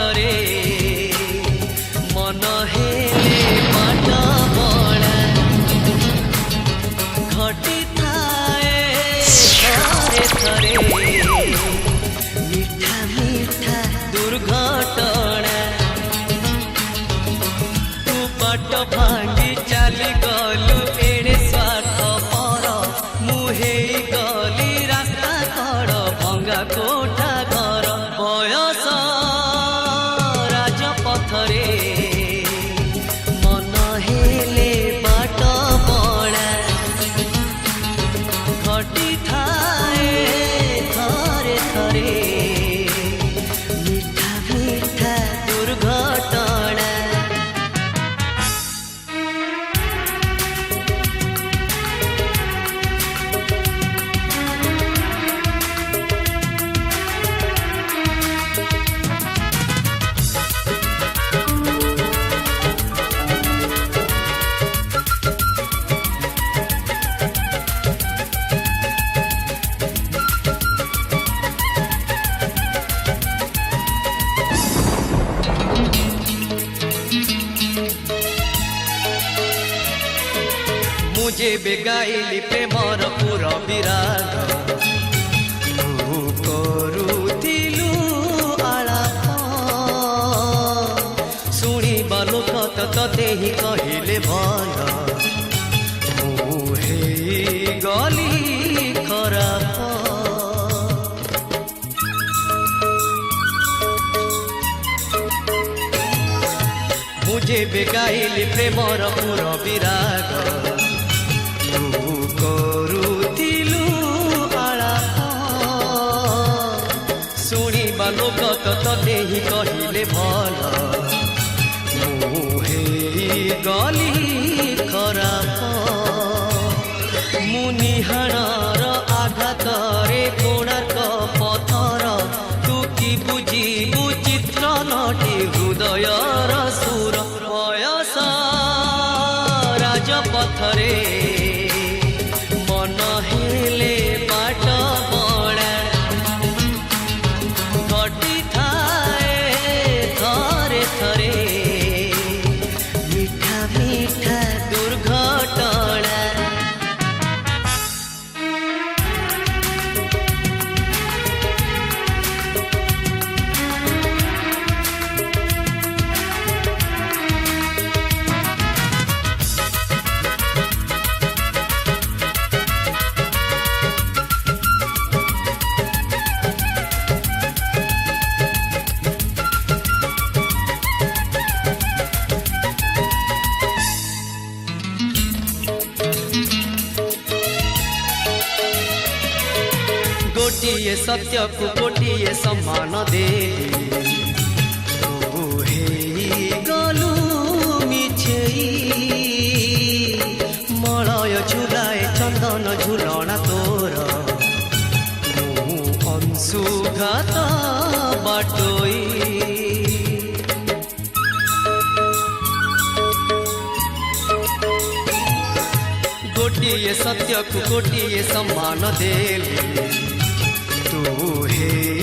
पथरे मन हेले बाट बड़ा घटी थाए थरे थरे मीठा मीठा दुर्घटना तू बाट भांगी चली गलु एड़े स्वार्थ पर मुहे गली रास्ता कड़ भंगा कोठा घर बयस राजपथरे मन हेले बाट बड़ा घटी थाए थरे थरे मीठा मीठा दुर्घटना। मुझे बेगाइली प्रेमर पूरा विराग तू करुथिलु आलाप शुणिबा लोक तते ही कहिले भल मुहे गली खराब। मुझे बेगाइली प्रेमर पूरा विराग करुथिलु आलाप शुणिबा लोक तते ही कहिले भल मुहे गली खराब। मुनिहाणर आघातरे कोणार्क पथर तू कि बुझिबु चित्र नटी हृदयर सुर बयस राजपथरे मन हेले बाट बड़ा घटी थाए थरे थरे मीठा मीठा दुर्घटना। गोटिए सत्य को गोटिए सम्मान दे गलु मिछेई मलय झुलाए चंदन झुलना तोर मु अंशुघात बाटोई। गोटिए सत्य को गोटिए सम्मान देली तू हे